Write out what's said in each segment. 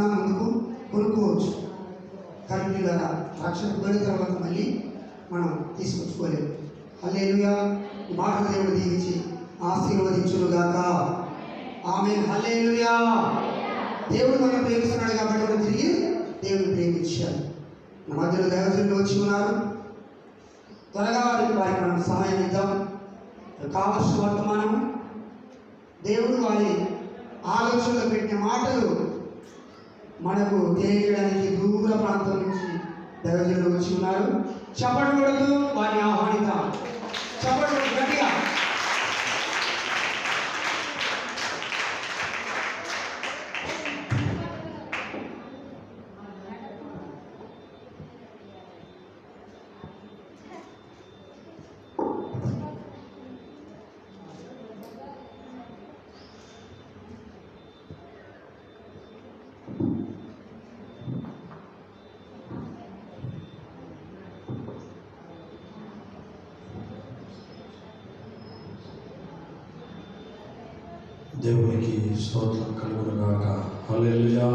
కావాలనుకున్నా ముందుకు కొనుక్కోవచ్చు. కానీ కదా రక్షణ పోయిన తర్వాత మళ్ళీ మనం తీసుకొచ్చుకోలేము. హల్లెలూయా. ఈ మాటలు దేవుడు దీవించి ఆశీర్వదించునుగాక. ఆమేన్. హల్లెలూయా. దేవుడు మనం ప్రేమిస్తున్నాడు కాబట్టి మనం తిరిగి దేవుడు ప్రేమించాడు. మన మధ్యలో దైవజనులు వచ్చి ఉన్నారు. త్వరగా వారికి మనం సహాయం ఇద్దాం. కావలసిన వర్తమానం దేవుడు వారి ఆలోచనలో పెట్టిన మాటలు మనకు తెలియజేయడానికి దూర ప్రాంతం నుంచి దైవజనులు వచ్చి ఉన్నారు. చప్పడకూడదు, వారిని ఆహ్వానిద్దాం. చప్పడకూడదు గట్టిగా. దేవునికి స్తోత్రం కలుగునుగాక. హల్లెలూయా.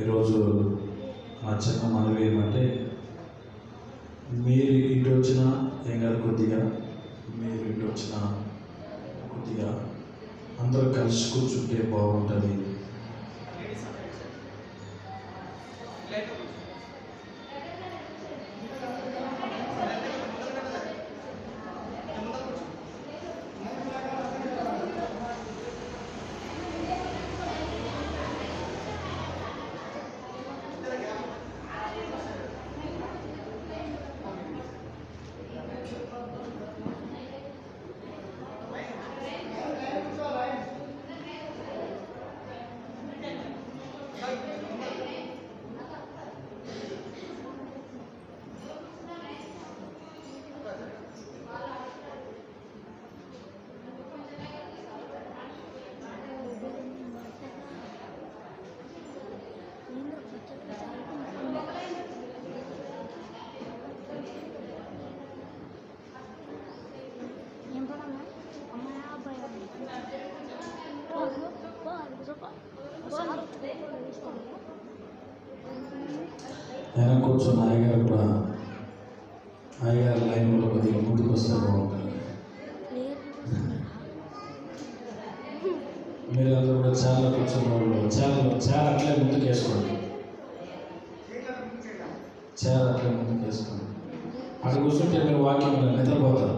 ఈరోజు నా చిన్న మనవి ఏమంటే, మీరు ఇటు వచ్చినా ఏం కాదు, కొద్దిగా మీరు ఇటు వచ్చినా కొద్దిగా అందరూ కలిసి కూర్చుంటే బాగుంటుంది. వెనక కూర్చొని అయ్యగారు కూడా, అయ్యగారు లైన్లో కొద్దిగా ముందుకు వస్తే బాగుంటుంది. మీరు అందరూ కూడా చాలా కూర్చున్న వాళ్ళు చాలా అట్లే ముందుకు వేసుకోండి. చాలా అట్లే ముందుకు వేసుకోండి. అక్కడ కూర్చుంటే మీరు వాక్యం నిద్రపోతారు.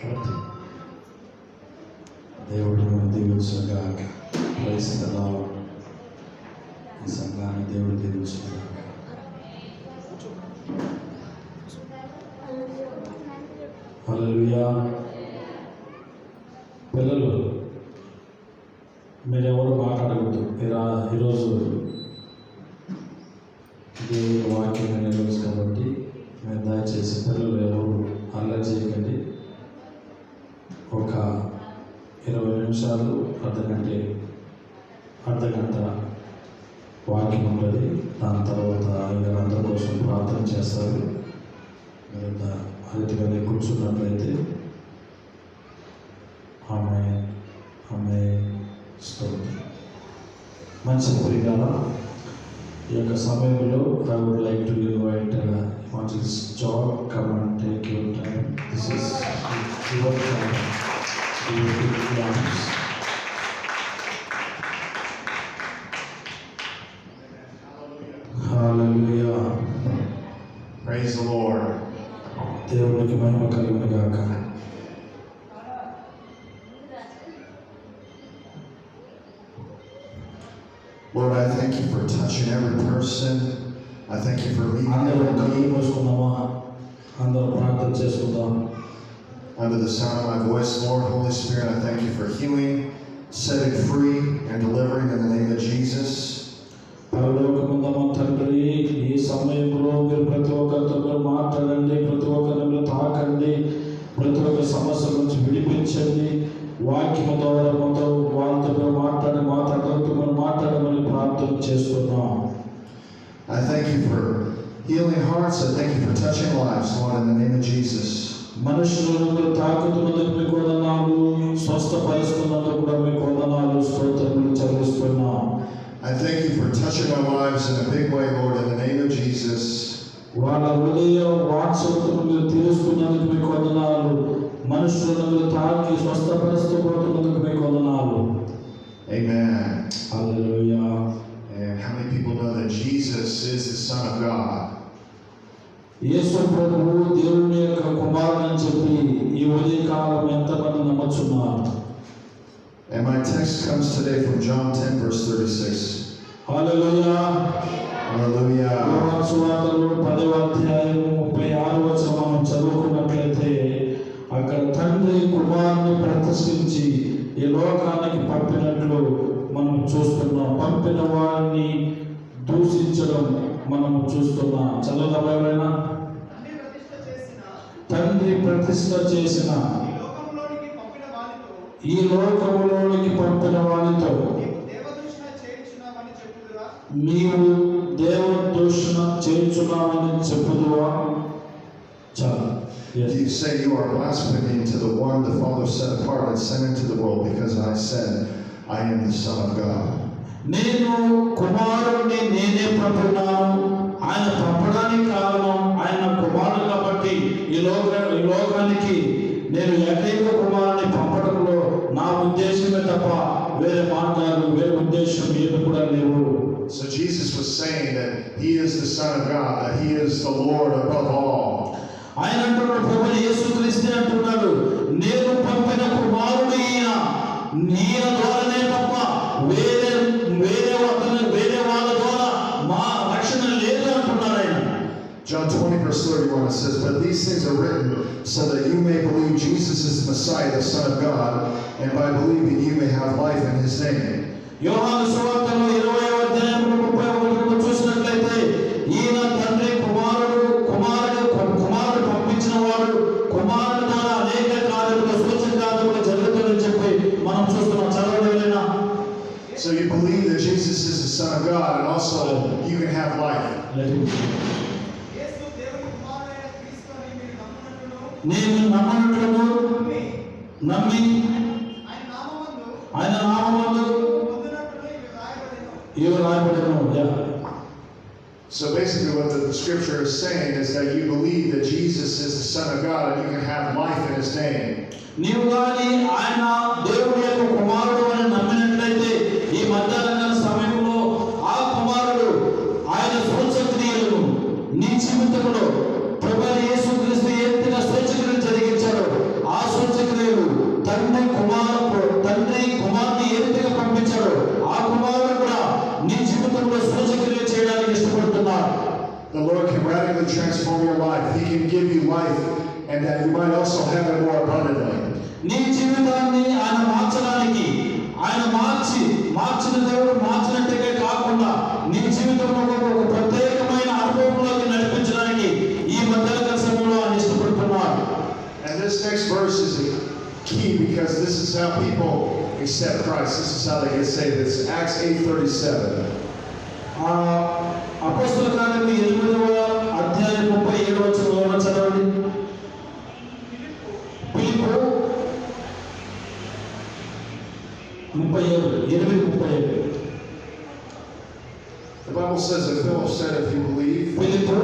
కాబట్టి దేవుడు దీవించుగాక. Praise the lord. ఈ సంఘాన్ని దేవుడు దీవించుగాక. హల్లెలూయా. పిల్లలు, మీరెవరు మాట్లాడకూడదు. ఈరోజు దేవుడి వాక్యం అనే రోజు కాబట్టి మీరు దయచేసి పిల్లలు ఎవరు అల్లరి చేయకండి. ఒక 20 నిమిషాలు అర్ధగంట వాక్యం ఉంటుంది. దాని తర్వాత అందరి కోసం ప్రార్థన చేస్తారు. మీరు అతిథిగానే కూర్చున్నట్లయితే ఆమె స్తోత్రం. మంచి ప్రియులారా, ఈ యొక్క సమయంలో I would like to invite Evangelist John. Come and take your time. This is your time. Hallelujah. Praise the Lord. దేవునికి మహిమ కలుగునుగాక. Lord, I thank you for touching every person. I thank you for leading అందరూ every కళ్ళు మూసుకుందామా? అందరూ ప్రార్థన చేసుకుందాం. under the sound of my voice. Lord, Holy Spirit, I thank you for healing, setting free, and delivering in the name of Jesus. పరలోకమందున్న తండ్రి, ఈ సమయంలో మీరు ప్రతి ఒక్కరితో మీరు మాట్లాడండి, ప్రతి ఒక్కరిని మీరు తాకండి, ప్రతి ఒక్క సమస్య నుంచి విడిపించండి. వాక్యము ద్వారా వాళ్ళతో మీరు మాట్లాడమని ప్రార్థన చేస్తున్నాం. I thank you for healing hearts. I thank you for touching lives, Lord, in the name of Jesus. మనుషులను తాకుతున్నందుకు మీకు వందనాలు, స్వస్థపరుస్తున్నందుకు కూడా మీకు వందనాలు. మనుషులను తాకి స్వస్థపరుస్తూ పోతున్నందుకు మీకు వందనాలు. Amen. Hallelujah. And how many people know that Jesus is the Son of God? యేసు ప్రభువు దేవుని యొక్క కుమారుడు అని చెప్పి ఈ ఉదయకాలం ఎంతమంది నమ్మచున్నారు? And my text comes today from John 10, verse 36. Hallelujah. Hallelujah. యోహాను సువార్తలో 10వ అధ్యాయం 36వ వచనం చదువుకున్నట్లయితే అక్కడ తండ్రి కుమారుని ప్రతిష్ఠించి ఈ లోకానికి పంపినట్లు మనం చూస్తున్నాం. పంపిన వారిని దూషించడం మనం చూస్తున్నాం. చదవడం ఎవరైనా? తండ్రి ప్రతిష్ఠ చేసిన ఈ లోకములోనికి పంపిన వారితో నీవు దేవదూషణ చేయుచున్నావని చెప్పుదువా? చాలా. You say you are blaspheming to the one the Father set apart and sent into the world, because I said I am the Son of God. నేను కుమారుడిని నేనే పంపున్నాను. ఆయన పంపడానికి కారణం ఆయన కుమారుడు కాబట్టి ఈ లోకానికి నేను ఏకైక కుమారుని పంపడంలో నా ఉద్దేశమే తప్ప వేరే మార్గాలు వేరే ఉద్దేశం ఏమి కూడా లేవు. So Jesus was saying that he is the Son of God, that he is the Lord above all. ఆయన అంటున్నాడు, ప్రభు యేసుక్రీస్తు అంటున్నాడు, నేను పంపిన కుమారుడు ఈయన ద్వారానే తప్ప వేరే వాళ్ళ ద్వారా మా రక్షణ లేదు అంటున్నాడు ఆయన. John 20, verse 31, it says, "But these things are written so that you may believe Jesus is the Messiah, the Son of God, and by believing you may have life in his name." యోహాను సువార్తలో 20వ అధ్యాయంలో 31 చూసినట్లయితే ఈయన తండ్రి కుమారుడు పంపించిన వాడు, కుమారుడు ద్వారా అనేక కార్యములు సూచకార్యములు జరుగుతాయని చెప్పి మనం చూస్తున్నాం. చదవలేనా? So you believe that Jesus is the Son of God, and also you can have life. నేను నమ్మనట్లును నమ్మి ఆయన నామమందు ఇవి రాయబడెను. So basically what the scripture is saying is that you believe that Jesus is the Son of God and you can have life in his name. నీవు కానీ ఆయన దేవుడి యొక్క కుమారుడు అని నమ్మినట్లయితే ఈ మధ్యాహ్న సమయంలో ఆ కుమారుడు ఆయన సూచక్రియలను నీ జీవితంలో ప్రభు యేసుక్రీస్తు ఎంతగా సూచక్రియలు జరిగించాడో ఆ సూచక్రియలు తండ్రి కుమారుని ఎంతగా పంపించాడో ఆ కుమారుడు కూడా నీ జీవితంలో సూచక్రియలు చేయడానికి ఇష్టపడుతున్నాడు. The Lord can radically transform your life. He can give you life, and that you might also have it more abundantly. నీ జీవితాన్ని ఆయన మార్చడానికి ఆయన మార్చిన దేవుడు మార్చినట్టుగా కాకుండా నీ జీవితంలో ఒక ప్రత్యేకమైన అనుభవంలోకి నడిపించడానికి ఈ మధ్యాహ్న సమయంలో ఆయన ఇష్టపడుతున్నాడు. And this next verse is key because this is how people accept Christ. This is how they get saved. It's Acts 8:37. అపోస్తలుల కార్యములు 8వ అధ్యాయం 37వ వచనం చదవండి. ఫిలిప్పు 37:37. The Bible says that Philip said, if you believe, ఫిలిప్పు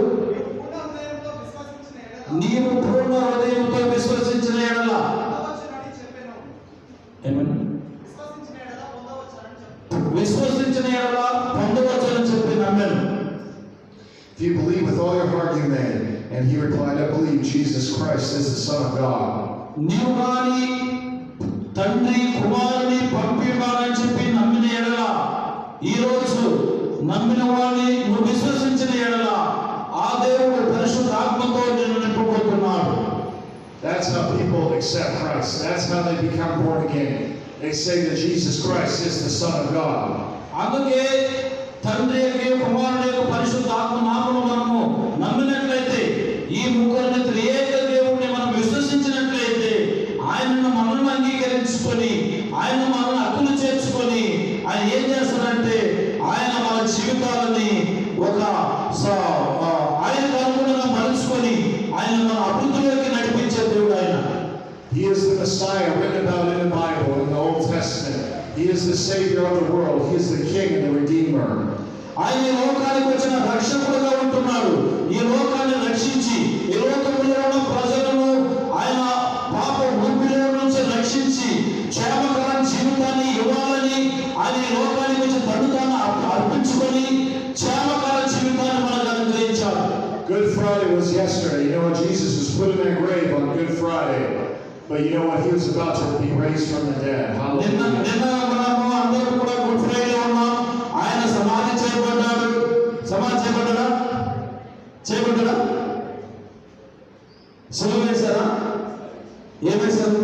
నీవు పూర్ణ హృదయంతో విశ్వసించిన ఎడల ఏమని విశ్వసించిన ఎడల పొందవచ్చని చెప్పి నమ్మాను. if you believe with all your heart, you may. And he replied, I believe Jesus Christ is the Son of God. నీవు కానీ తండ్రి కుమారుని పంపివాడని చెప్పి నమ్మిన ఎడల, ఈ రోజు నమ్మిన వాడిని నువ్వు విశ్వసించిన ఎడల ఆ దేవుడు పరిశుద్ధాత్మతో నిన్ను నింపబోతున్నాడు. That's how people accept Christ. That's how they become born again. They say that Jesus Christ is the Son of God. అందుకే తండ్రి యొక్క కుమారుని యొక్క పరిశుద్ధాత్మ నామమును మనము నమ్మినట్లయితే, ఈ ముగ్గురిని త్రియేక దేవుడిని మనం విశ్వసించినట్లయితే, ఆయనను మనల్ని అంగీకరించుకొని ఆయన మనల్ని హక్కులు చేర్చుకొని ఆయన ఏం చేస్తారంటే ఆయన మన జీవితాలని ఒక ఆయనకు అనుగుణంగా మలుచుకొని ఆయన మన అభివృద్ధిలోకి నడిపించే దేవుడు ఆయన. He is the Messiah written about in the Bible, in the Old Testament. He is the Savior of the world. He is the King and the Redeemer. ఆయన ఈ లోకానికి వచ్చిన రక్షకుడుగా ఉంటున్నాడు. ఈ లోకాన్ని రక్షించి ఈ లోకంలో ఉన్న ప్రజలను ఆయన పాప yesterday. You know what? Jesus was put in that grave on Good Friday. But you know what? He was about to be raised from the dead. Hallelujah. నిన్న మనము అందరూ కూడా గుడ్ ఫ్రైడే ఉన్నాం. ఆయన సమాధి చేయబడ్డాడు. సమాధి చేయబడ్డా సిలువ వేశారా? ఏం వేశారు?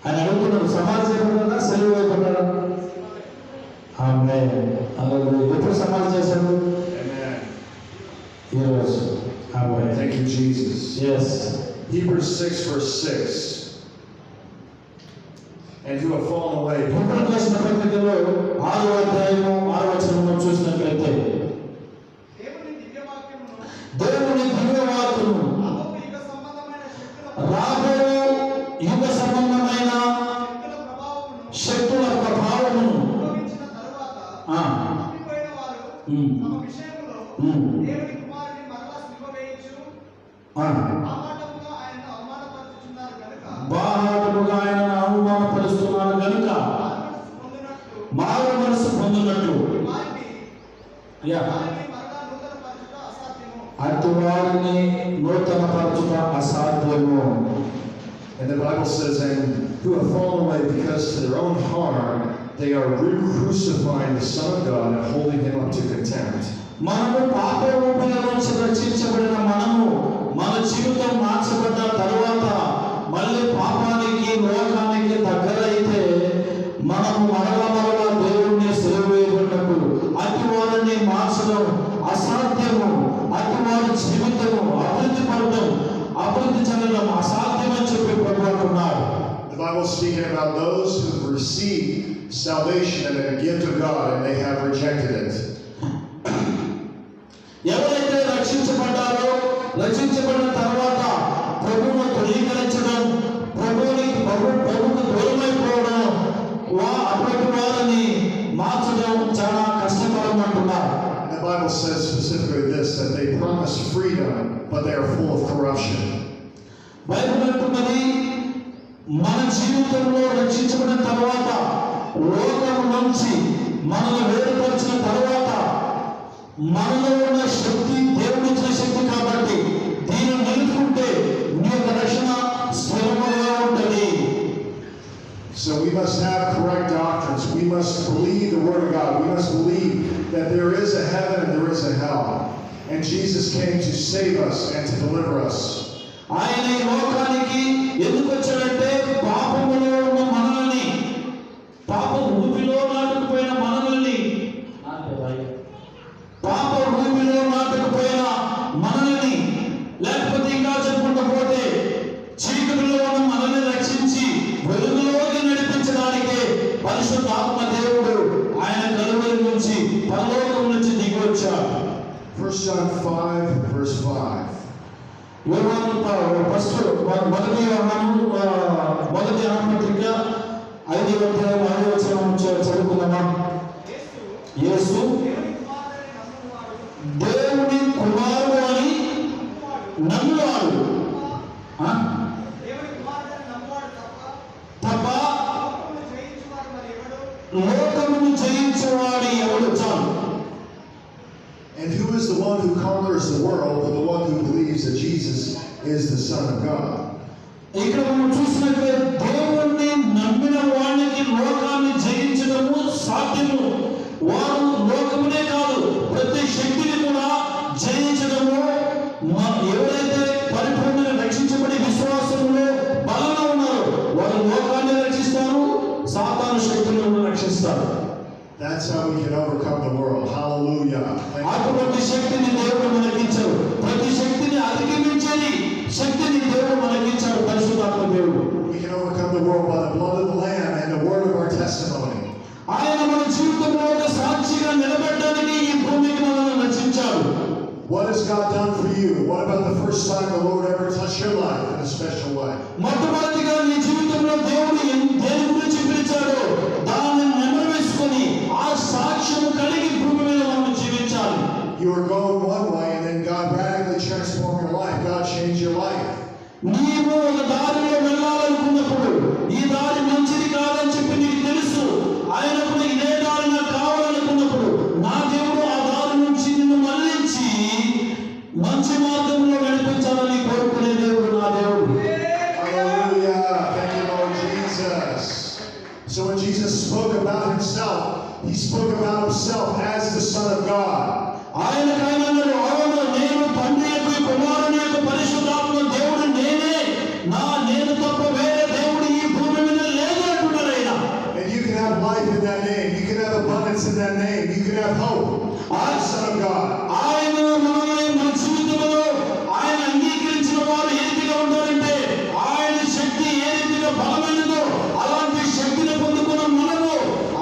ఆయన అడుగుతున్నాడు, సమాధి చేయబడ్డా సిలువ వేయబడ్డా? ఆమేన్. హల్లెలూయా. ఎప్పుడు సమాధి చేశాడు? ఈరోజు. ఆమేన్. Thank you, Jesus. Yes. Hebrews 6, verse 6. And who have fallen away. Hebrew రాసిన పత్రికలో 6వ అధ్యాయము 6వ వచనంలో చూసినట్లయితే దేవుని దివ్యవాక్యము రాబోయే యుగ సంబంధమైన శక్తుల ప్రభావమును బాహాటముగా ఆయనను అవమానపరుస్తున్నారు కనుక మారు మనసు పొందినట్లు అటు వారిని నూతన పరచుట అసాధ్యము. And the Bible says, and who have fallen away because to their own harm they are crucifying the Son of God and holding him up to contempt. మనము పాప రూపంలో నుంచి రక్షించబడిన మనము మన జీవితం మార్చబడ్డ తరువాత మళ్ళీ పాపానికి లోకానికి దగ్గరైతే మనము మరలా దేవుణ్ణి సిలువ వేయబడినప్పుడు అటు వారిని మార్చడం అసాధ్యము. అటు వారి జీవితము అభివృద్ధి చెందడం అసాధ్యమని చెప్పి ప్రభు అంటున్నారు. The Bible is speaking about those who have received salvation and a gift of God and they have rejected it. ఎవరైతే రక్షించబడ్డారో రక్షించబడిన తర్వాత ప్రభువును తృణీకరించడం, ప్రభువుకు దూరమైపోవడం, అటువంటి వారిని మార్చడం చాలా కష్టతరం అంటున్నారు. The Bible says specifically this, that they promise freedom but they are full of corruption. Bible అంటున్నది మన జీవితంలో రక్షించబడిన తర్వాత లోకం నుంచి మనల్ని వేరుపరిచిన తర్వాత మనలో ఉన్న శక్తి దేవుడిచ్చిన శక్తి కాబట్టి దీన్ని నిలుపుకుంటే నీ యొక్క రక్షణ స్థిరముగా ఉంటుంది. So we must have correct doctrines. We must believe the Word of God. We must believe that there is a heaven and there is a hell. And Jesus came to save us and to deliver us. ఆయన ఈ లోకానికి ఎందుకు వచ్చాడంటే పాపములో ఉన్న మనల్ని, పాప ఊపిలో నాటుకుపోయిన మనల్ని, లేకపోతే ఇంకా చెప్పుకుంటూ పోతే చీకటిలో ఉన్న మనల్ని రక్షించి వెలుగులోకి నడిపించడానికే పరిశుద్ధాత్మ దేవుడు ఆయన కలువరి నుంచి పరలోకం నుంచి దిగి వచ్చాడు. 1 John 5, verse 5. మొదటి పత్రిక 5వ అధ్యాయం 6వ వచనం చదువుకుందామా? యేసు దేవుని కుమారుడు అని నమ్మువాడు తప్ప లోకమును జయించువాడు ఎవడు? చాలు. And who is the one who conquers the world but the one who believes that Jesus is the Son of God? ఇక్కడ మనం చూసినట్లయితే దేవుణ్ణి నమ్మిన వానికి లోకాన్ని జయించడము సాధ్యము. వారు లోకమునే కాదు ప్రతి శక్తిని కూడా జయించడము. ఎవరైతే పరిపూర్ణంగా రక్షించబడి విశ్వాసంలో బలంగా ఉన్నారో వారు లోకాన్ని రక్షిస్తారు, సాతాను శక్తులను రక్షిస్తారు. That's how we can overcome the world. Hallelujah. అటువంటి శక్తిని దేవుడు మనకిచ్చాడు. ప్రతి శక్తిని అధిగమించని శక్తిని దేవుడు మనకిచ్చాడు పరిశుద్ధాత్మ దేవుడు. We can overcome the world by the blood of the Lamb and the word of our testimony. ఆయన మన జీవితంలో ఒక సాక్షిగా నిలబెట్టడానికి ఈ భూమికి మనల్ని రక్షించాడు. What has God done for you? What about the first time the Lord ever touched your life in a special way? మొట్టమొదటిగా నీ జీవితంలో దేవుడు దేని గురించి పిలిచాడో దాన్ని నెమవేసుకొని ఆ సాక్ష్యం కలిగి భూమి మీద మనం జీవించాలి. You were going one way and then God radically transformed your life. God changed your life. నీవు ఒక దారిలో వెళ్ళాలనుకున్నప్పుడు ఈ దారి So when Jesus spoke about himself, he spoke about himself as the Son of God. ఆయన కాయమన్నాడు, అవును నేను తండ్రి యొక్క కుమారుని యొక్క పరిశుద్ధాత్మ దేవుడు నేనే, నేను తప్ప వేరే దేవుడు ఈ భూమి మీద లేదు అంటున్నాడు ఆయన. And you can have life in that name. You can have abundance in that name. You can have hope. I am the Son of God. ఆయన మనల్ని మన జీవితంలో ఆయన అంగీకరించిన వారు ఏ రీతిగా ఉంటారంటే ఆయన శక్తి ఏ రీతిగా బలమైనదో అలాంటి శక్తిని పొందుకున్న మనము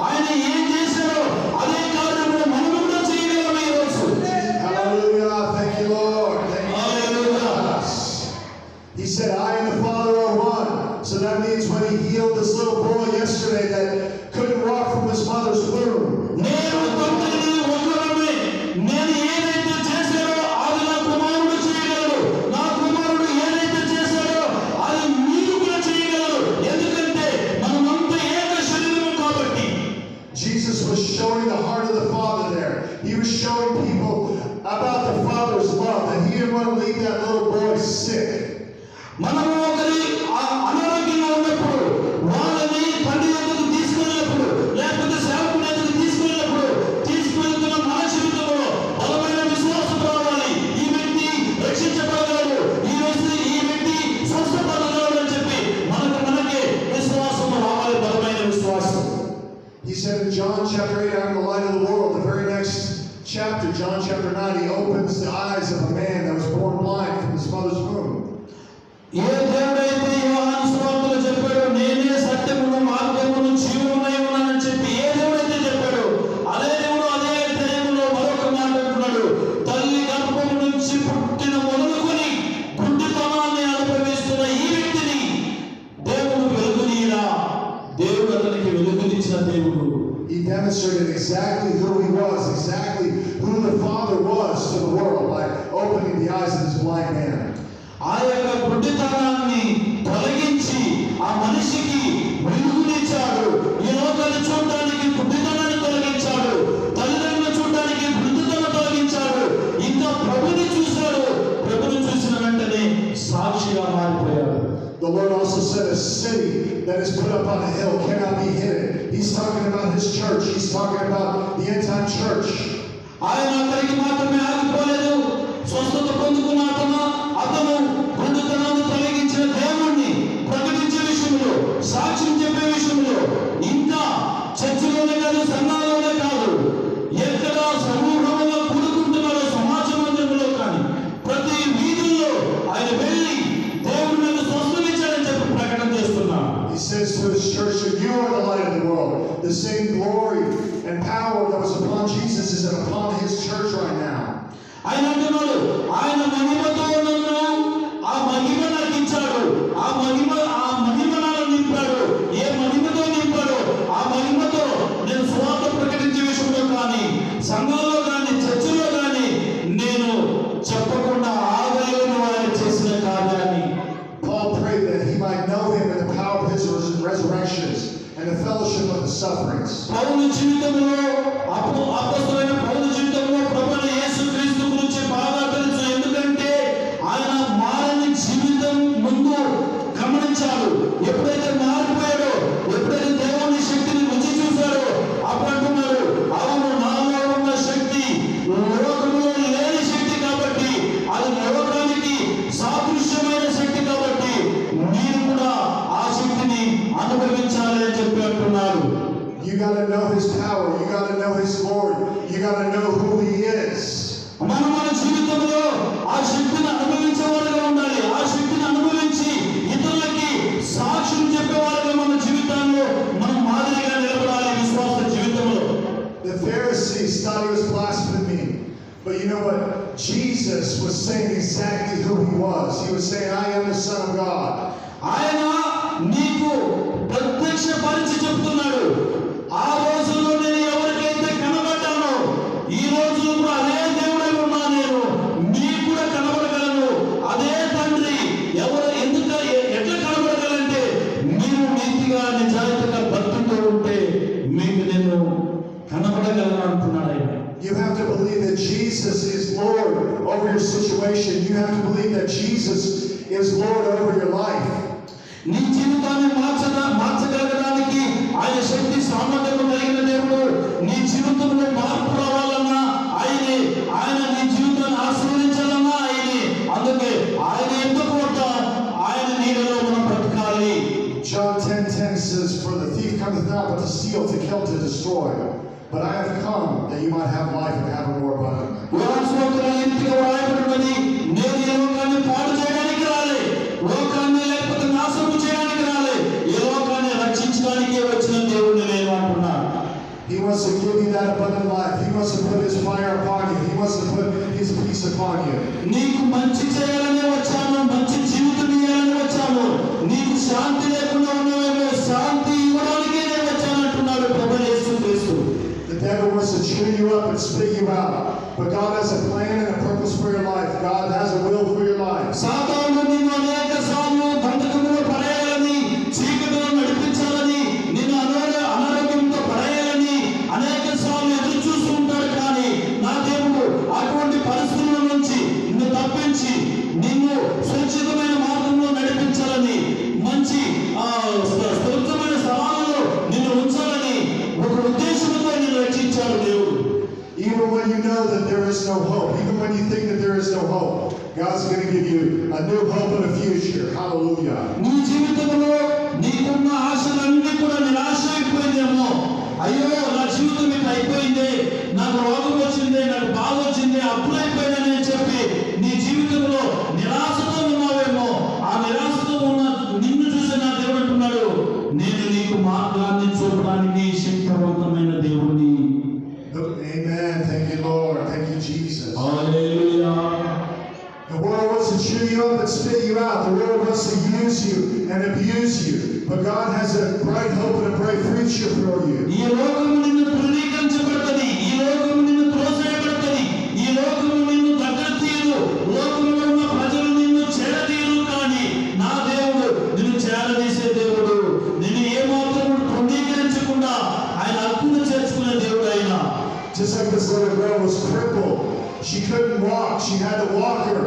ఆయన ఏం చేశారో అదే కార్యములు మనము కూడా చేయగలము ఈ రోజు. Hallelujah. Thank you, Lord. Thank you. Hallelujah. He said, I and the Father are one. So that means when he healed this little boy yesterday that couldn't walk from his mother's womb. నేను తండ్రిని ఒకరమే, నేను ఏదైతే చేశారో అది నా కుమారుడు చేయగలడు, నా కుమారుడు ఏదైతే చేశారో అది మీరు కూడా చేయగలరు, ఎందుకంటే మనమంతా ఏక శరీరము కాబట్టి. Jesus was showing the heart of the Father there. He was showing people about the Father's love, that he didn't want to leave that little boy sick. మనము ఒకరి అనారోగ్యంగా ఉన్నప్పుడు వాళ్ళని తండ్రి దగ్గరకు తీసుకెళ్ళినప్పుడు లేకపోతే సేవకుడి దగ్గరకు తీసుకెళ్ళినప్పుడు తీసుకెళ్తున్న మన జీవితంలో బలమైన విశ్వాసం రావాలి. ఈ వ్యక్తి రక్షించబడగలడు, ఈ వ్యక్తి స్వస్థపడగలడు అని చెప్పి మనకే విశ్వాసం రావాలి, బలమైన విశ్వాసం. He said in John chapter 8, I am the light of the world. The very next chapter, John chapter 9, he opens the eyes of a man that was born blind from his mother's womb. ఏ దేవుడైతే యోహాను సువార్తలో చెప్పాడు నేనే సత్యమును మార్గమును జీవమునై ఉన్నానని చెప్పి ఏ దేవుడైతే చెప్పాడు అదే దేవుడు అదే అధ్యాయంలో మరొక మాట అంటున్నాడు, తల్లి గర్భము నుంచి పుట్టిన మొదలుకొని గుడ్డితనాన్ని అనుభవిస్తున్న ఈ వ్యక్తిని దేవుడు వెలుగునీయడా, దేవుడు అతనికి వెలుగునిచ్చిన దేవుడు. He demonstrated exactly who he was, exactly who the Father was to the world by opening the eyes of this blind man. ఆ యొక్క గుడ్డితనాన్ని తొలగించి ఆ మనిషికి వెలుగునిచ్చాడు. ఈ లోకాన్ని చూడడానికి గుడ్డితనాన్ని తొలగించాడు, తల్లిదండ్రులను చూడడానికి గుడ్డితనాన్ని తొలగించాడు, ఇంకా ప్రభుని చూశాడు. ప్రభుని చూసిన వెంటనే సాక్షిగా మారిపోయాడు. The Lord also said a city that is put up on a hill cannot be hidden. He's talking about his church. He's talking about the end time church. ఆయన అక్కడికి మాత్రమే ఆగిపోలేదు. స్వస్థత పొందుకున్న అతను గుడ్డితనాన్ని తొలగించిన దేవుణ్ణి ప్రకటించే విషయంలో, సాక్ష్యం చెప్పే విషయంలో, ఇంకా చర్చిలోనే కాదు, సంఘాల్లోనే కాదు, ఎక్కడ సమూహంలో కూడుకుంటున్నారో సమాజ మందిరంలో కానీ ప్రతి వీధుల్లో ఆయన వెళ్ళి దేవుడి మీద స్వస్థమిచ్చాడని చెప్పి ప్రకటన చేస్తున్నాడు. He says to his church that you are the light of the world. The same glory and power that was upon Jesus is upon his church right now. ఆయన అంటున్నాడు, ఆయన మహిమతో నన్ను ఆ మహిమ నాకు ఇచ్చాడు, ఆ మహిమ నాలో నింపాడు. ఏ మహిమతో నింపాడు ఆ మహిమతో నేను సువార్త ప్రకటించే విషయంలో కానీ సంఘంలో కానీ చర్చిలో కానీ నేను చెప్పకుండా ఆగలేని వారు చేసిన కార్యాన్ని. Paul prayed that he might know him in the power of his resurrections and the fellowship of the sufferings. పౌలు జీవితంలో అపొస్తలుడైన పౌలు జీవితంలో ప్రభువైన యేసుక్రీస్తు గురించి బాగా తెలుసు. ఎందుకంటే ఆయన మారని జీవితం ముందు గమనించాడు. ఎప్పుడైతే మారిపోయాడో, ఎప్పుడైతే దేవుని శక్తిని రుచి చూశాడో అప్పుడు అంటున్నాడు, అవును నాలో ఉన్న శక్తి లోకంలో లేని శక్తి కాబట్టి, అది లోకానికి సాదృశ్యమైన శక్తి కాబట్టి మీరు కూడా ఆ శక్తిని అనుభవించాలి అని చెప్పి అంటున్నాడు. You got to know his power. You got to know his glory. You got to know who he is. మనం మన జీవితంలో ఆ శక్తిని అనుభవించేవారుగా ఉండాలి. ఆ శక్తిని అనుభవించి ఇతరులకి సాక్ష్యం చెప్పేవారుగా మన జీవితాల్లో మనం మాదిరిగా నిలబడాలి విశ్వాస జీవితంలో. The Pharisees thought he was blaspheming. But you know what? Jesus was saying exactly who he was. He was saying, I am the Son of God. ఆయన నీకు ప్రత్యక్ష పరిచి చెప్తున్నాడు, ఆ రోజుల్లో నేను ఎవరికైతే కనబడ్డానో ఈ రోజు అదే దేవుడై ఉన్నా, నేను మీకు కూడా కనబడగలను. అదే తండ్రి ఎట్లా కనబడగలంటే మీరు నీతిగా నిజాయితీగా భక్తితో ఉంటే మీకు నేను కనబడగలను అంటున్నాడు ఆయన. You have to believe that Jesus is Lord over your situation. You have to believe that Jesus is Lord over your life. నీ జీవితాన్ని మార్చగలగడానికి ఆయన not but to steal, to kill, to destroy. But I have come that you might have life and have it more abundantly. యోహాను సువార్తలో ఈ రీతిగా వ్రాయబడినది, నేను ఈ లోకాన్ని పాడు చేయడానికి రాలే, లోకాన్ని లేకపోతే నాశనం చేయడానికి రాలే, ఈ లోకాన్ని రక్షించడానికే వచ్చిన దేవుడిని నేను అంటున్నాను. He wants to give you that abundant life. He wants to put his fire upon you. He wants to put his peace upon you. నీకు మంచి చేయాలని వచ్చాను, మంచి జీవితం ఇవ్వాలని వచ్చాను, నీకు శాంతి లేకుండా ఉన్నావేమో, శాంతి ఇవ్వడానికే నేను వచ్చాను అంటున్నాడు ప్రభువు యేసుక్రీస్తు. The devil wants to chew you up and spit you out. But God has a plan and a purpose for your life. God has a will for your life. సాతానుడు నిన్ను అనేక సార్లు బంధకములో పడేయాలని, చీకటిలో నడిపించాలని, నిన్ను అనారోగ్యంతో పడేయాలని అనేక సార్లు ఎదురు చూస్తూ ఉంటాడు. కానీ నా దేవుడు అటువంటి పరిస్థితుల నుంచి నిన్ను తప్పించి నిన్ను సురక్షితమైన మార్గంలో నడిపించాలని, మంచి స్థిరమైన స్థలాలలో నిన్ను ఉంచాలని ఒక ఉద్దేశంతో నిన్ను రక్షించాడు దేవుడు. Even when you know that there is no hope, even when you think that there is no hope, God's going to give you a new hope and a future. Hallelujah. నీ జీవితంలో నీకున్న ఆశలన్నీ కూడా నిరాశ అయిపోయిందేమో. అయ్యో నా జీవితం ఇట్లా అయిపోయింది, నాకు రోగం వచ్చింది, నాకు బాధ వచ్చింది, అప్పులైపోయిందని చెప్పి నీ జీవితంలో నిరాశతో ఉన్నావేమో. ఆ నిరాశతో ఉన్న నిన్ను చూసి నా దేవుడు అంటున్నాడు, నేను నీకు మార్గాన్ని చూపడానికి శక్తివంతమైన దేవుడిని. Amen. Thank you, Lord. Thank you, Jesus. Hallelujah. The world wants to chew you up and spit you out. The world wants to use you and abuse you. But God has a bright hope and a bright future for you. ఈ లోకము నిన్ను తృణీకరించబడుతుంది, ఈ లోకము నిన్ను త్రోసివేయబడుతుంది, ఈ లోకము నిన్ను దగ్గర తీయదు, లోకములో ఉన్న ప్రజలు నిన్ను చేరదీయరు. కానీ నా దేవుడు నిన్ను చేరదీసే దేవుడు, నిన్ను ఏమాత్రం తృణీకరించకుండా ఆయన హక్కును చేర్చుకునే దేవుడు ఆయన. Just like this little girl was crippled. She couldn't walk. She had a walker.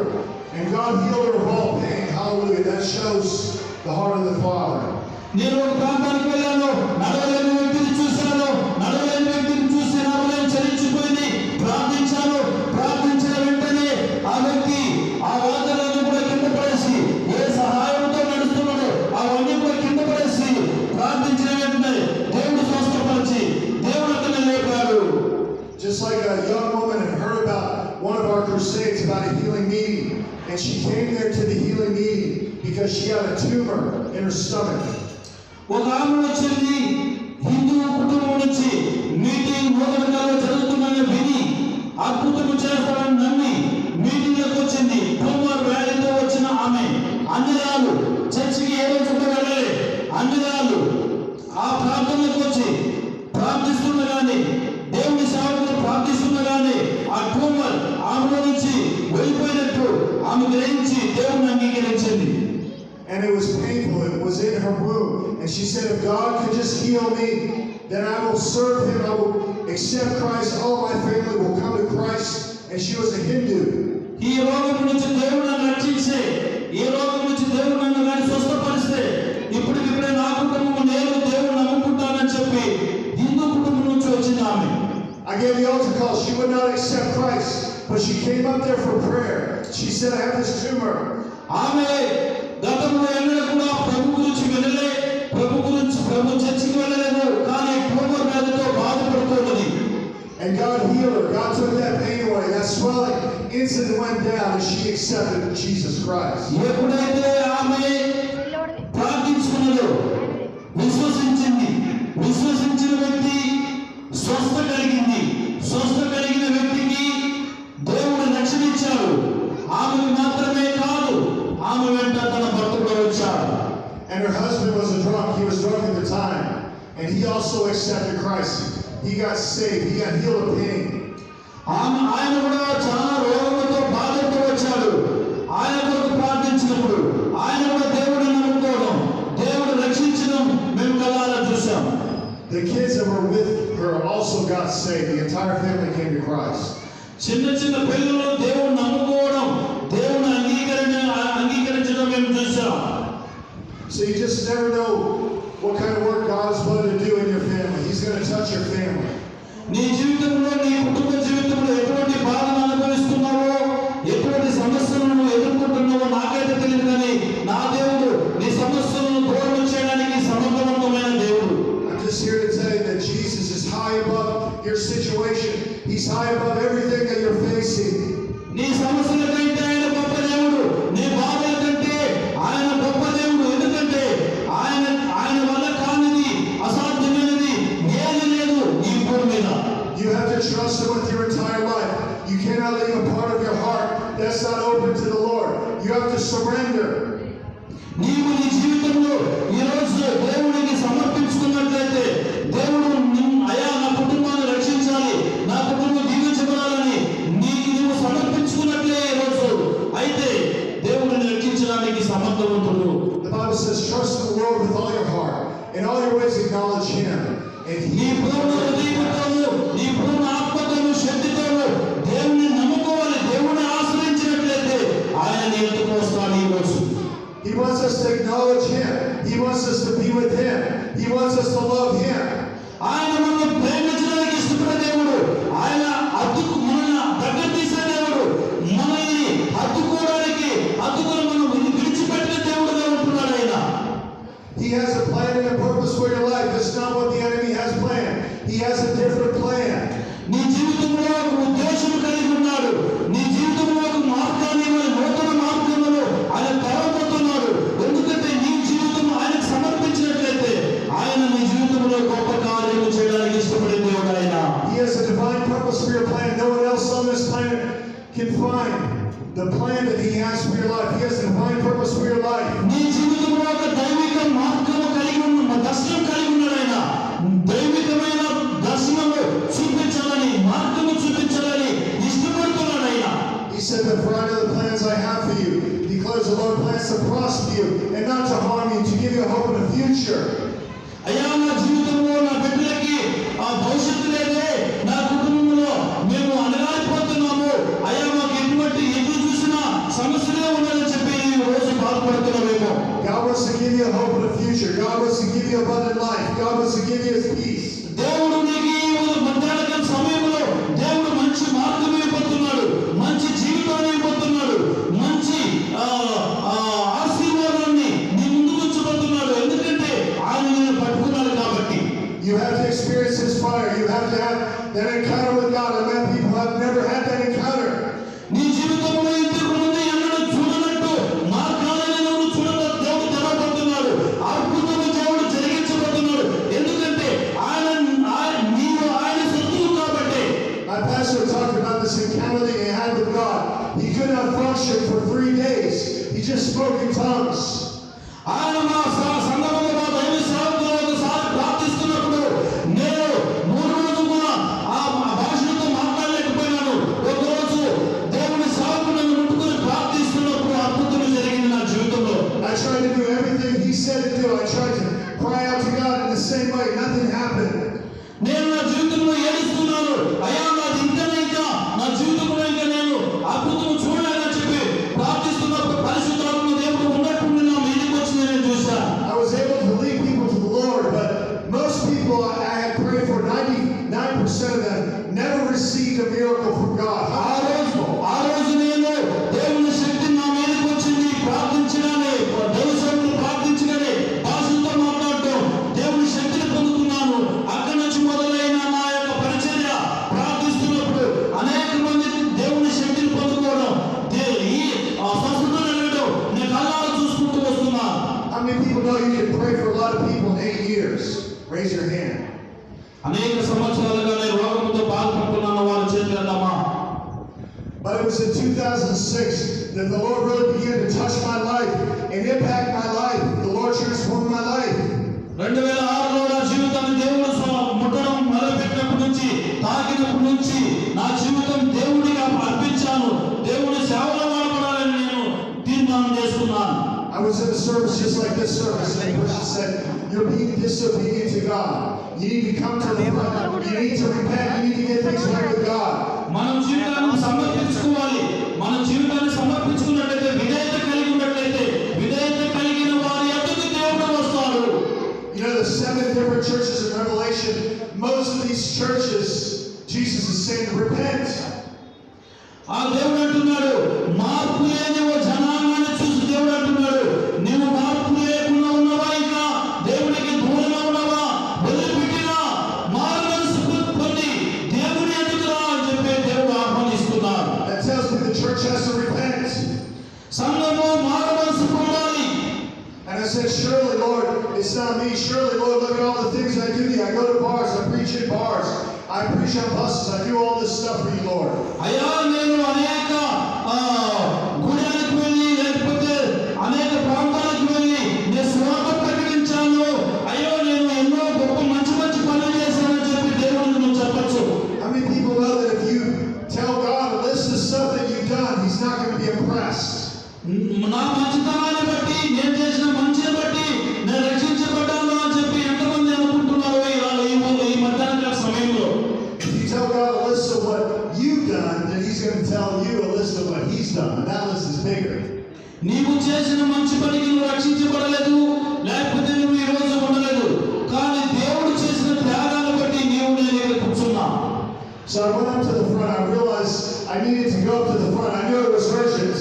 And God healed her of all pain. Hallelujah. That shows the heart of the Father. నేను ఒక ప్రాంతానికి వెళ్ళాను, నడవలేని వ్యక్తిని చూశాను, నడవలేని వ్యక్తిని చూసి నడవలేని చలించిపోయింది, ప్రార్థించాను. ప్రార్థించిన వెంటనే ఆ వ్యక్తి ఆ వాదనలను కూడా కింద పడేసి, ఏ సహాయంతో నడుస్తున్నాడో అవన్నీ కూడా కింద పడేసి ప్రార్థించిన వెంటనే దేవుడు స్వస్థపరిచి దేవుడు అతన్ని లేపాడు. Just like a young woman had heard about one of our crusades about a healing meeting, and she came there to the healing meeting because she had a tumor in her stomach. ఒక ఆమె వచ్చింది, హిందూ కుటుంబం నుంచి meeting నూతనంగా జరుగుతుందని విని అద్భుతం చేస్తారని నమ్మి మీటింగ్లకు వచ్చింది. ట్యూమర్ వ్యాధితో వచ్చిన ఆమె అన్నిరాలు చర్చికి ఏ రోజు కూడా వెళ్ళలే. అన్నిరాలు ఆ ప్రార్థనలకు వచ్చి ప్రార్థిస్తుండగానే, దేవుని సేవకులు ప్రార్థిస్తుండగానే ఆ ట్యూమర్ ఆమెలో నుంచి వెళ్ళిపోయినట్టు ఆమె గ్రహించి దేవుని అంగీకరించింది. And it was painful. It was in her womb. And she said, if God could just heal me, then I will serve him. I will accept Christ. All my family will come to Christ. And she was a Hindu. ఈ రోగం నుంచి దేవుడు నన్ను రక్షించే, ఈ రోగం నుంచి దేవుడు నన్ను కానీ స్వస్థపరిస్తే ఇప్పటికిప్పుడే నా కుటుంబం నేను దేవుడు నమ్ముకుంటానని చెప్పి హిందూ కుటుంబం నుంచి వచ్చింది ఆమె. I gave the altar call. She would not accept Christ, but she came up there for prayer. She said, I have this tumor. ఆమె గతంలో ఎన్నడూ కూడా ప్రభు గురించి వినలే, ప్రభు చర్చికి వెళ్ళలేదు, కానీ ట్యూమర్ వ్యాధితో బాధపడుతున్నది. And God healed her. God took that pain away. That swelling instantly went down and she accepted Jesus Christ. ఎప్పుడైతే ఆమె ప్రార్థించుకున్నదో, విశ్వసించిన వ్యక్తి స్వస్థ కలిగింది. స్వస్థ కలిగిన వ్యక్తికి దేవుడు రక్షణ ఇచ్చాడు. ఆమెకు మాత్రమే కాదు, ఆమె వెంట తన భర్త కూడా వచ్చాడు. And her husband was a drunk. He was drunk at the time. And he also accepted Christ. He got saved. He got healed of pain. ఆయన కూడా చాలా రోగంతో బాధతో వచ్చాడు. ఆయన కొరకు ప్రార్థించినప్పుడు ఆయన కూడా దేవుడిని నమ్ముకోవడం, దేవుడు రక్షించడం మేము కళ్ళారా చూసాం. The kids that were with her also got saved. The entire family came to Christ. చిన్న పిల్లలు దేవుడు నమ్ముకోవడం, దేవుని అంగీకరించడం మేము చూసాం. So you just never know what kind of work God is willing to do in your family. He's going to touch your family. నీ జీవితంలో, నీ కుటుంబ జీవితంలో ఎటువంటి బాధను అనుభవిస్తున్నావో, ఎటువంటి సమస్యలను ఎదుర్కొంటున్నావో నాకైతే తెలియదు. కానీ నా దేవుడు నీ సమస్యలను దూరం చేయడానికి సమర్థవంతమైన దేవుడు. I'm just here to high above your situation. He's high above everything that you're facing. నీ సమస్యల కంటే ఆయన గొప్ప దేవుడు, నీ బాధల కంటే ఆయన గొప్ప దేవుడు. ఎందుకంటే ఆయన వల్ల కానిది, అసాధ్యమైనది ఏది లేదు ఈ భూమి మీద. You have to trust him with your entire life. You cannot leave a part of your heart that's not open to the Lord. You have to surrender. నీవు నీ జీవితంలో ఈ రోజు దేవుడికి సమర్పించుకున్నట్లయితే, దేవుడు అయా నా కుటుంబాన్ని రక్షించాలి, నా కుటుంబం దీవించబడాలని నీవు సమర్పించుకున్నట్లే ఈ రోజు అయితే దేవుడిని రక్షించడానికి సమర్థవంతుడు. The Bible says, trust in the Lord with all your heart. In all your ways acknowledge him. And నీ పూర్ణ హృదయంతోను, నీ పూర్ణ ఆత్మతోను, శక్తితోను దేవుని నమ్ముకోవాలి. దేవుని ఆశ్రయించినట్లయితే ఆయన నీ ఎత్తుకు వస్తాడు ఈ రోజు. he wants us to acknowledge him. He wants us to be with him. He wants us to love him. ఆయన మనల్ని ప్రేమించడానికి ఇష్టపడే దేవుడు. ఆయన మనల్ని దగ్గర తీసే దేవుడు. మనల్ని హత్తుకోవడానికి, హత్తుకొని మనం విడిచిపెట్టిన దేవుడుగా ఉంటున్నాడు ఆయన. He has a plan and a purpose for your life. It's not what the enemy has planned. He has a different plan. నీ జీవితంలో ఒక ఉద్దేశం కలిగి ఉన్నాడు. నీ జీవితంలో ఒక మార్గాన్ని, నూతన మార్గంలో ఆయన తెరవబోతున్నాడు. ఎందుకంటే నీ జీవితం ఆయనకు సమర్పించినట్లయితే ఆయన నీ జీవితంలో గొప్ప కార్యము చేయడానికి ఇష్టపడే దేవుడు ఆయన. He has a divine purpose for your plan. No one else on this planet can find the plan that he has for your life. He has a divine purpose for your life. నీ జీవితంలో ఒక దైవిక మార్గము కలిగి ఉన్న దర్శనం కలిగి ఉన్నాడు ఆయన. దైవికమైన దర్శనము చూపించాలని, మార్గము చూపించాలని ఇష్టపడుతున్నాడు ఆయన. He said that for I know the plans I have for you, declares the Lord, plans to prosper you and not to harm you, to give you a hope in the future. అయ్యా నా జీవితంలో నా బిడ్డలకి ఆ భవిష్యత్తు లేదే, నా కుటుంబంలో మేము అనగారిపోతున్నాము, అయ్యా మాకు ఎటువంటి ఎదురు చూసినా సమస్యలే ఉన్నాయని చెప్పి ఈ రోజు బాధపడుతున్నామేమో. God wants to give you a hope in the future. God wants to give you abundant life. God wants to give you his peace. దేవుడు నీకు ఈ మధ్యాహ్న సమయంలో దేవుడు మంచి మార్గం ఇవ్వబోతున్నాడు, మంచి జీవితాన్ని ఇవ్వబోతున్నాడు, మంచి ఆశీర్వాదాన్ని నీ ముందుకు ఉంచబోతున్నాడు. ఎందుకంటే ఆయన నిన్ను పట్టుకున్నాడు కాబట్టి. You have to experience his fire. You have to have that encounter with God. And many people have never had that encounter. నీ జీవితంలో ఇంతకు ముందు ఎన్నడూ చూడనట్టు మార్గాలను నువ్వు దేవుడు తెరవబోతున్నాడు. అద్భుతము దేవుడు జరిగించబోతున్నాడు. ఎందుకంటే నీవు ఆయన శత్రువు కాబట్టి. My pastor talked about this encounter that he had with God. He could not function for 3 days. He just spoke in tongues. ఆయన మా సంఘములో మా దైవ సేవకులు ఒకసారి ప్రార్థిస్తున్నప్పుడు నేను 3 రోజులు కూడా ఆ భాషలతో మాట్లాడలేకపోయినాను. ఒకరోజు దేవుని సేవకులను ముట్టుకుని ప్రార్థిస్తున్నప్పుడు అద్భుతం జరిగింది నా జీవితంలో. I tried to do everything he said to do. I tried to cry out to God in the same way. Nothing happened. నేను నా జీవితంలో ఏడుస్తున్నాను, అయ్యా నాది ఇంకా నా జీవితంలో ఇంకా నేను అద్భుతం చూడలేదని చెప్పి ప్రార్థిస్తున్నప్పుడు పరిశుద్ధాత్మ దేవుడు ఉన్నట్టుండి నా మీదకి వచ్చి నేను చూశాను. I was able to lead people to the Lord, but most people I had prayed for, 99% of them never received a miracle from God. ఆ రోజు నేను దేవుని శక్తి నా మీదకి వచ్చింది. ప్రార్థించగానే దైవసేవకులు ప్రార్థించగానే భాషలతో మాట్లాడటం, దేవుని శక్తిని పొందుకున్నాను. అక్కడి నుంచి మొదలైన నా యొక్క పరిచర్య ప్రార్థిస్తున్నప్పుడు అనేక మంది దేవుని శక్తిని పొందుకోవడం, ఈ స్వస్థతను వెళ్ళడం నేను కళ్ళారా చూసుకుంటూ వస్తున్నా. How many people know you can pray for a lot of people in 8 years? Raise your hand. అనేక సంవత్సరాలుగా నేను రోగంతో బాధపడుతున్నాను వారి చేతులమ్మా. But it was in 2006 that the Lord really began to touch my life and impact my life. The Lord transformed my life. 2006లో నా జీవితాన్ని దేవుడు ముట్టడం మొదలుపెట్టినప్పటి నుంచి, తాకినప్పటి నుంచి నా జీవితం దేవుడిగా అర్పించాను. దేవుడి సేవలో వాడబడాలని నేను తీర్మానం చేసుకున్నాను. I was in a service just like this service, and the person said, "You're being disobedient to God. You need to come to the front. You need to repent. You need to get things right with God." మనం జీవితాన్ని సమర్పించుకోవాలి. మన జీవితాన్ని సమర్పించుకున్నట్లయితే, విధేయత కలిగి ఉన్నట్లయితే, విధేయత కలిగిన వారి ఎదుగు దేవుడు వస్తాడు. You know, the 7 different churches in Revelation, most of these churches, Jesus is saying, repent. ఆ దేవుడు అంటున్నాడు, మార్పు లేని ఓ జనాంగాన్ని చూసి దేవుడు అంటున్నాడు, నీవు మార్పు లేకుండా ఉన్నవా, ఇంకా దేవుడికి దూరంగా ఉన్నవా, వదిలిపెట్టినా మారు మనసు preach in bars. I preach on buses. I do all this stuff for you, Lord. అయ్యా నేను అనేక గుడికి వెళ్ళి లేకపోతే అనేక ప్రాంతాలకు వెళ్ళి నేను సువార్త ప్రకటించాను. అయ్యో నేను ఎన్నో గొప్ప మంచి మంచి పనులు చేశానని చెప్పి దేవునికి నువ్వు చెప్పొచ్చు. How many people know that if you tell God a list of stuff that you've done, He's not going to be impressed? నా మంచితనాన్ని బట్టి నేను చేసిన మంచిని బట్టి నేను రక్షించబడ్డాను అని చెప్పి ఎంతమంది అనుకుంటున్నారు ఈ మధ్యాహ్న సమయంలో? If you tell God a list of what you've done, then He's going to tell you a list of what He's done, and that list is bigger. నీవు చేసిన మంచి పనికి నువ్వు రక్షించబడలేదు, లేకపోతే నువ్వు ఈ రోజు ఉండలేదు. కానీ దేవుడు చేసిన త్యాగాన్ని బట్టి నీవు నేను ఇక్కడ కూర్చున్నా. So I went up to the front. I realized I needed to go up to the front. I knew it was urgent.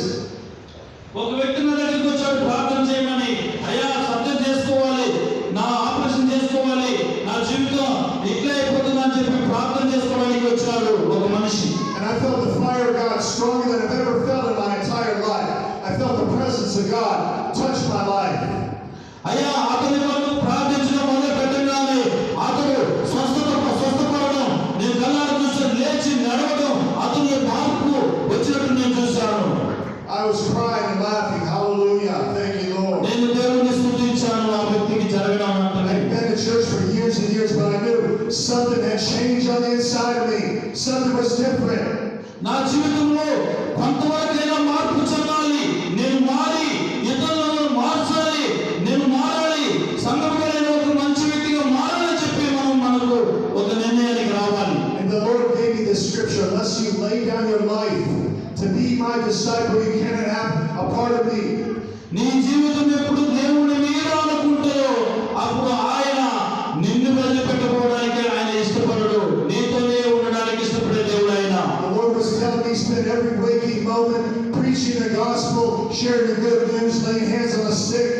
ఒక వ్యక్తి నా దగ్గరికి వచ్చాడు ప్రార్థన చేయమని. అయ్యా సత్యం చేసుకోవాలి, నా ఆపరేషన్ చేసుకోవాలి, నా జీవితం ఇట్లా అయిపోతుంది అని చెప్పి ప్రార్థన చేసుకోవడానికి వచ్చాడు ఒక మనిషి. And I felt the fire of God stronger than I've ever felt in my entire life. I felt the presence of God touch my life. అయ్యా అతని వరకు ప్రార్థించడం మొదలు పెట్టగానే అతడు స్వస్థపడడం నేను కళ్ళారా చూసాను, లేచి నడవడం, అతని మార్పు వచ్చినట్టు నేను చూశాను. I was crying and laughing. Hallelujah. Thank you, Lord. నేను దేవుని స్తుతించాను ఆ వ్యక్తికి జరగడం అంటే. I'd been to church for years and years, but I knew something had changed on the inside of me. Something was different. నా జీవితంలో కొంతవరకైనా మార్పు చెందాలి, నేను మారి ఇతరులను మార్చాలి, నేను మారాలి, సంఘంలో నేను ఒక మంచి వ్యక్తిగా మారాలని చెప్పి మనకు ఒక నిర్ణయానికి రావాలి. And the Lord gave me this scripture: unless you lay down your life to be my disciple, you cannot have a part of me. నీ జీవితం ఎప్పుడు దేవుని మీద అనుకుంటారో అప్పుడు ఆయన నిన్ను వదిలిపెట్టుకోవడానికి ఆయన ఇష్టపడడు, నీతోనే ఉండడానికి ఇష్టపడే దేవుడు ఆయన. The Lord was telling me spend every waking moment preaching the gospel, sharing the good news, laying hands on the sick.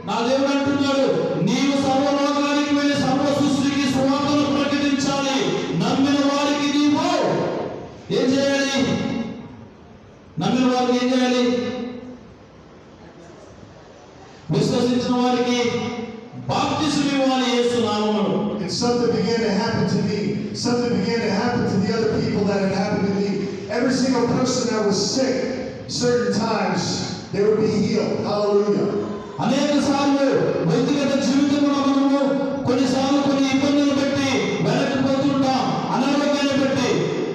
నా దేవుడు అంటున్నాడు, నీవు సర్వలోకానికి వెళ్ళి సర్వ సృష్టికి సువార్తను ప్రకటించాలి. నమ్మిన వారికి నీవు ఏం చేయాలి? నమ్మిన వారికి ఏం చేయాలి? విశ్వసించిన వారికి బాప్తిసం ఇవ్వాలి యేసు నామములో. And something began to happen to me. Something began to happen to the other people that had happened to me. Every single person that was sick, certain times, they would be healed. Hallelujah. అనేక సార్లు వ్యక్తిగత జీవితంలో మనము కొన్నిసార్లు కొన్ని ఇబ్బందులు పెట్టి వెనక్కిపోతుంటాం, అనారోగ్యాన్ని పెట్టి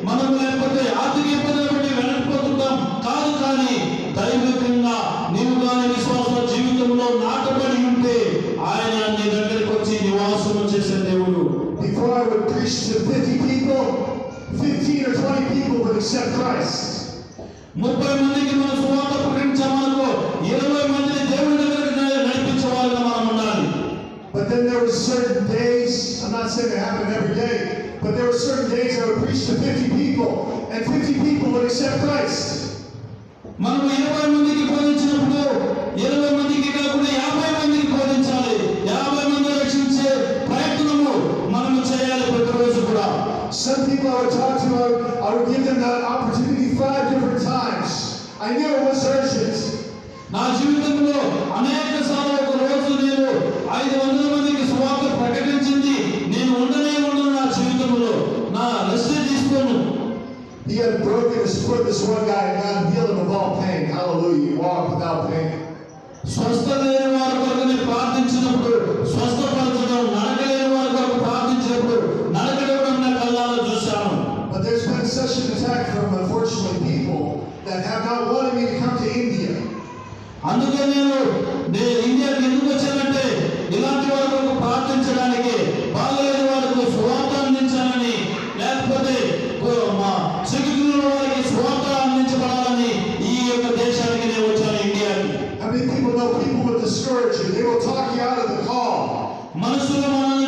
మనం లేకపోతే ఆర్థిక ఇబ్బందులు పెట్టి వెనక్కిపోతుంటాం. కాదు, కానీ దైవికంగా నీవు కానీ విశ్వాస జీవితంలో నాటబడి ఉంటే ఆయన నీ దగ్గరికి వచ్చి నివాసము చేసే దేవుడు. Before I would preach to 50 people, 15 or 20 people would accept Christ. 30 మందికి మన సువార్త ప్రకటించామనుకో 20 మందిని దేవుని దగ్గరికి నడిపించే వాళ్ళగా మనం ఉండాలి. But then there were certain days, I'm not saying it happened every day, but there were certain days I would preach to 50 people, and 50 people would accept Christ. మనం 20 మందికి బోధించినప్పుడు 20 మందికి కాకుండా 50 మందికి బోధించాలి. 50 మంది రక్షించే ప్రయత్నము మనము చేయాలి ప్రతిరోజు కూడా. Some people I would talk to, I would give them that opportunity 5 different times. I knew it was urgent. నా జీవితంలో అనేక సార్లు ఒక రోజు నేను 500 మందికి సువార్త ప్రకటించింది. నేను ఉండనే ఉండను నా జీవితంలో, నా రెస్ట్ తీసుకోను. He had broken his foot, this one guy, and God healed him of all pain. Hallelujah. He walked without pain. స్వస్థ లేని వారి కొరకు ప్రార్థించినప్పుడు స్వస్థపరచడం, నడకలేని వారి కొరకు ప్రార్థించినప్పుడు నడకడం నా కళ్ళారా చూశాను. But there's been such an attack from, unfortunately, people that have not wanted me to come to India. అందుకే నేను ఇండియాకి ఎందుకు వచ్చానంటే ఇలాంటి వారి కొరకు ప్రార్థించడానికి, బాగలేని వారికి సువార్త అందించాలని, లేకపోతే మా సిగ్గుల వారికి సువార్త అందించబడాలని ఈ యొక్క దేశానికి నేను వచ్చాను, ఇండియాకి. How many people know people will discourage you? They will talk you out of the call. మనుషులు మనల్ని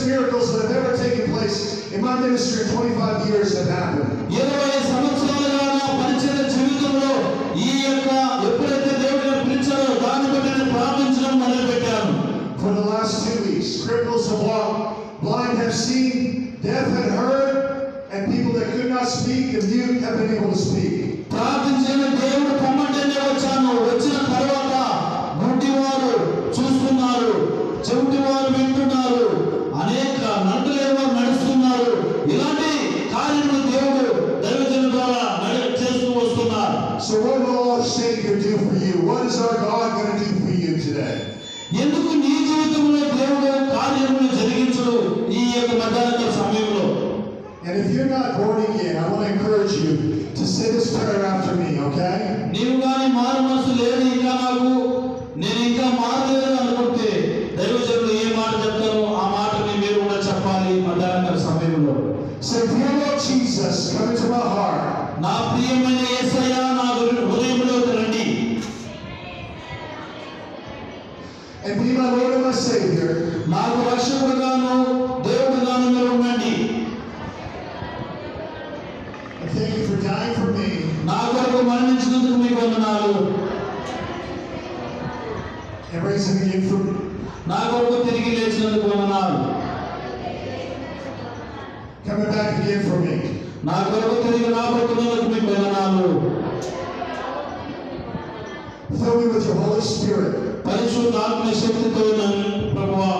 miracles that have ever taken place in my ministry in 25 years have happened. 20 సంవత్సరాలుగా నా పరిచర్య జీవితంలో ఈ యొక్క ఎప్పుడైతే దేవుడు నన్ను పిలిచారో దాన్ని బట్టి నేను ప్రార్థించడం మొదలుపెట్టాను. For the last 2 weeks, cripples have walked, blind have seen, deaf have heard, and people that could not speak, the mute have been able to speak. ప్రార్థించిన దేవుడు పొమ్మంటేనే వచ్చాను. వచ్చిన తర్వాత గుడ్డివారు చూస్తున్నారు, చెవిటివారు వింటున్నారు, అనేక నడలేవారు నడుస్తున్నారు. ఇలాంటి కార్యములు దేవుడు దైవజనుల ద్వారా చేస్తూ వస్తున్నారు. So what will our Savior do for you? What is our God going to do for you today? ఎందుకు నీ జీవితంలో దేవుడు కార్యములు జరిగించడు ఈ యొక్క మధ్యాహ్న సమయంలో? And if you're not born again, I want to encourage you to say this prayer after me, okay? నీవు కానీ మారు మనసు లేదు, ఇంకా నేను ఇంకా మారలేదు అనుకుంటే దైవజనులు ఏ మాట చెప్తారో ఆ మాటని మీరు కూడా చెప్పాలి మధ్యాహ్న సమయంలో. Say, dear Lord Jesus, come into my heart. నా ప్రియమైన యేసయ్య నా హృదయంలోకి రండి. And be my Lord and my Savior. నాకు రక్షకుడుగాను దేవుడుగాను మీరు ఉండండి. And thank you for dying for me. నా కొరకు మరణించినందుకు మీకు వందనాలు. And raising again for me. నా కొరకు తిరిగి లేచినందుకు వందనాలు. Coming back again for me. నా కొరకు తిరిగి రాబోతున్నందుకు మీకు వందనాలు. Fill me with your Holy Spirit. పరిశుద్ధాత్మ శక్తితో నన్ను ప్రభువా.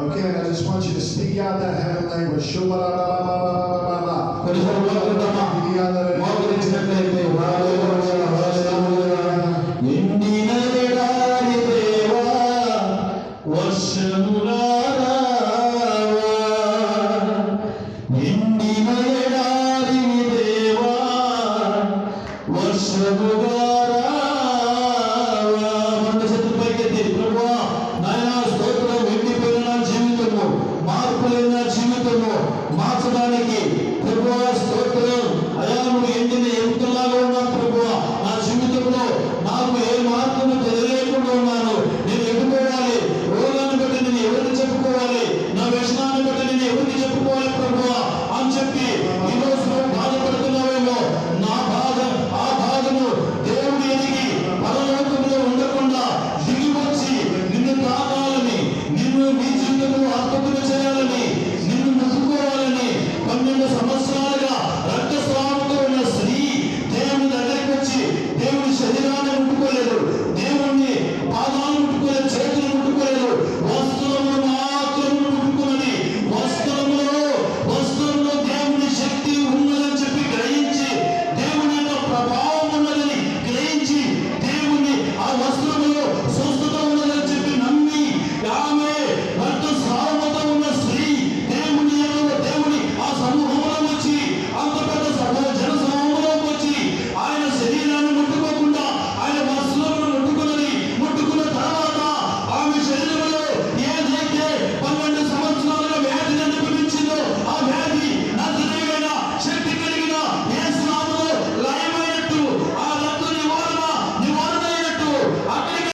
Okay, I just want you to speak out that heavenly language. Shubha-la-la-la-la-la-la-la. పరిశుద్ధ వాగ్దానమా మోకరించినట్లయితే హల్లెలూయా హల్లెలూయా. ఎండిన ఎడారి దేవా వర్షములా